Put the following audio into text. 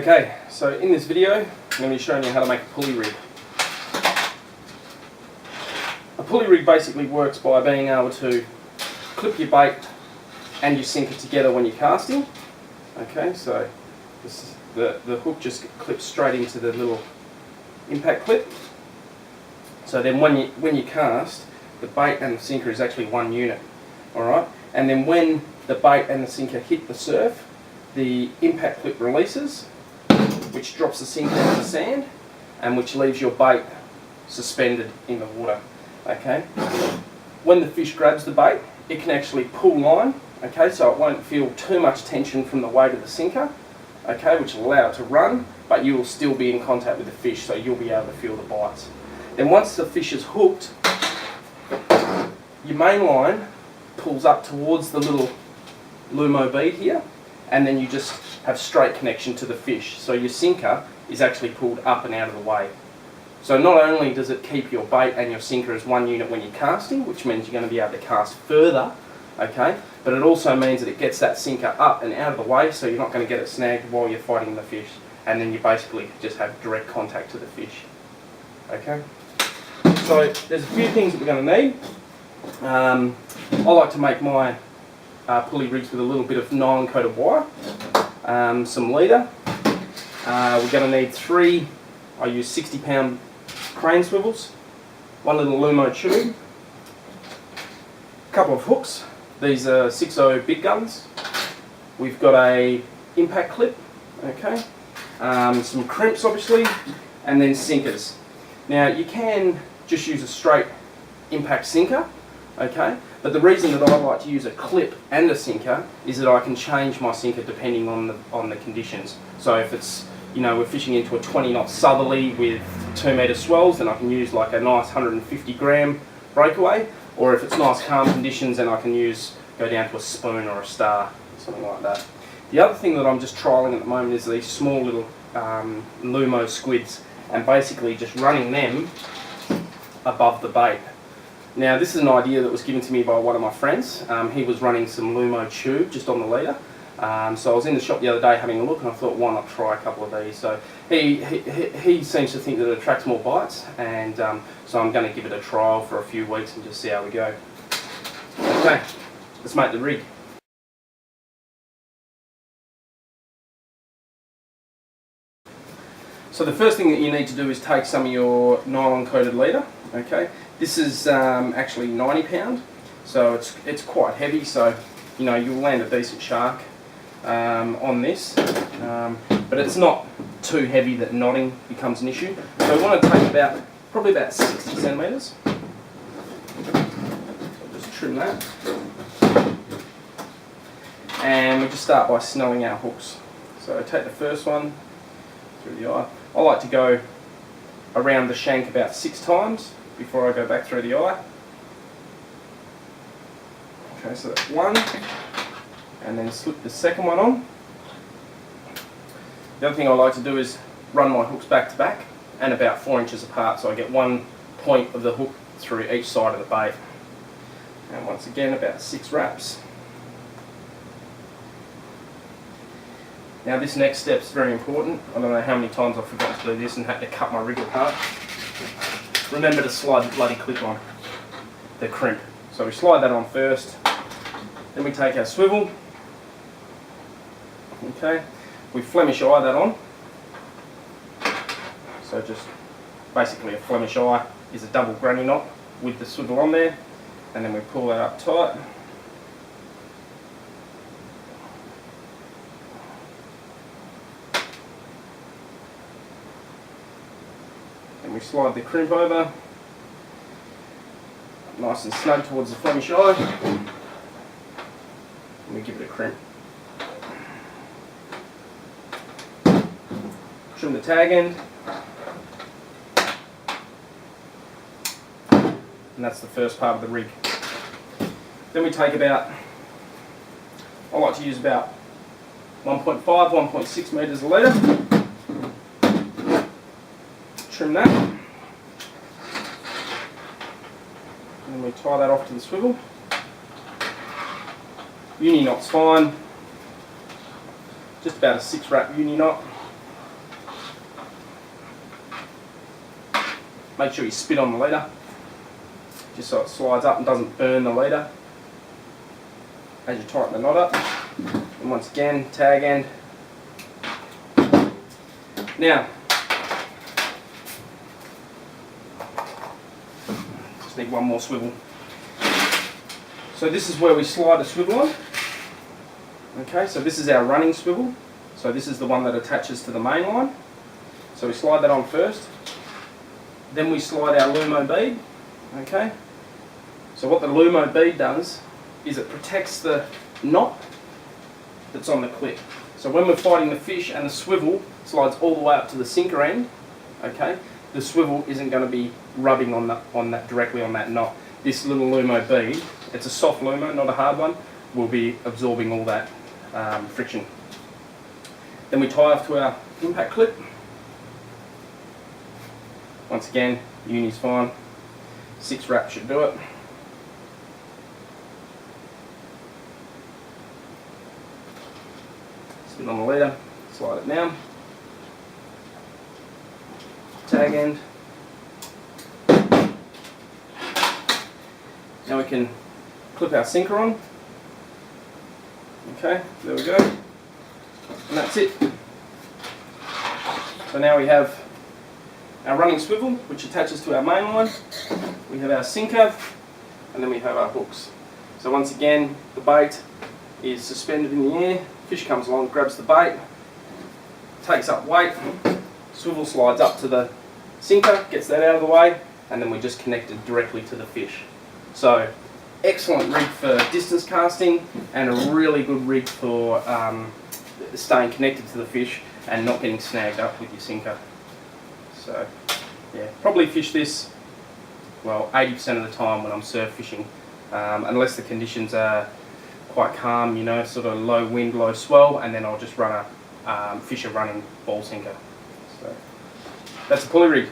Okay, so in this video I'm going to be showing you how to make a pulley rig. A pulley rig basically works by being able to clip your bait and your sinker together when you're casting. Okay, so the hook just clips straight into the little impact clip. So then when you cast, the bait and the sinker is actually one unit. Alright, and then when the bait and the sinker hit the surf, the impact clip releases, which drops the sinker into the sand, and which leaves your bait suspended in the water. Okay. When the fish grabs the bait, it can actually pull line. Okay, so it won't feel too much tension from the weight of the sinker. Okay, which will allow it to run, but you will still be in contact with the fish, so you'll be able to feel the bites. Then once the fish is hooked, your main line pulls up towards the little lumo bead here, and then you just have straight connection to the fish. So your sinker is actually pulled up and out of the way. So not only does it keep your bait and your sinker as one unit when you're casting, which means you're going to be able to cast further, okay, but it also means that it gets that sinker up and out of the way, so you're not going to get it snagged while you're fighting the fish, and then you basically just have direct contact to the fish. Okay, so there's a few things that we're going to need. I like to make my pulley rigs with a little bit of nylon coated wire, some leader. We're going to need three, I use 60-pound crane swivels, one little lumo tube, a couple of hooks. These are 6.0 big guns. We've got a impact clip, okay, some crimps obviously, and then sinkers. Now you can just use a straight impact sinker, okay, but the reason that I like to use a clip and a sinker is that I can change my sinker depending on the conditions. So if it's, you know, we're fishing into a 20 knot southerly with 2 metre swells, then I can use like a nice 150 gram breakaway, or if it's nice calm conditions, then I can go down to a spoon or a star, something like that. The other thing that I'm just trialling at the moment is these small little lumo squids, and basically just running them above the bait. Now this is an idea that was given to me by one of my friends. He was running some lumo tube just on the leader. So I was in the shop the other day having a look, and I thought, why not try a couple of these? So he seems to think that it attracts more bites, and so I'm going to give it a trial for a few weeks and just see how we go. Okay, let's make the rig. So the first thing that you need to do is take some of your nylon coated leader. Okay, this is actually 90 pound, so it's quite heavy, so you know you'll land a decent shark on this, but it's not too heavy that knotting becomes an issue. So we want to take probably about 60 centimetres. So just trim that, and we just start by snelling our hooks. So take the first one through the eye. I like to go around the shank about 6 times before I go back through the eye. Okay, so that's one, and then slip the second one on. The other thing I like to do is run my hooks back to back and about 4 inches apart, so I get one point of the hook through each side of the bait. And once again, about 6 wraps. Now this next step is very important. I don't know how many times I've forgotten to do this and had to cut my rig apart. Remember to slide the bloody clip on, the crimp. So we slide that on first, then we take our swivel, okay, we Flemish eye that on. So just basically a Flemish eye is a double granny knot with the swivel on there, and then we pull that up tight. We slide the crimp over, nice and snug towards the Flemish eye, and we give it a crimp. Trim the tag end, and that's the first part of the rig. Then we take about, I like to use about 1.5, 1.6 metres of leader. Trim that, and then we tie that off to the swivel. Uni knot's fine, just about a 6 wrap uni knot. make sure you spit on the leader, just so it slides up and doesn't burn the leader as you tighten the knot up. And once again, tag end. Now, just need one more swivel. So this is where we slide a swivel on. Okay, so this is our running swivel. So this is the one that attaches to the main line. So we slide that on first. Then we slide our Lumo bead. Okay. So what the Lumo bead does is it protects the knot that's on the clip. So when we're fighting the fish and the swivel slides all the way up to the sinker end, okay, the swivel isn't going to be rubbing on that directly on that knot. This little Lumo bead, it's a soft Lumo, not a hard one, will be absorbing all that friction. Then we tie off to our impact clip. Once again, uni's fine. 6 wraps should do it. Spin on the leader, slide it down. Tag end. Now we can clip our sinker on. Okay, there we go. And that's it. So now we have our running swivel, which attaches to our main line. We have our sinker, and then we have our hooks. So once again, the bait is suspended in the air. Fish comes along, grabs the bait, takes up weight, swivel slides up to the sinker, gets that out of the way, and then we just connect it directly to the fish. So excellent rig for distance casting, and a really good rig for staying connected to the fish and not getting snagged up with your sinker. So yeah, probably fish this, well, 80% of the time when I'm surf fishing, unless the conditions are quite calm, you know, sort of low wind, low swell, and then I'll just run fish a running ball sinker. So that's a pulley rig.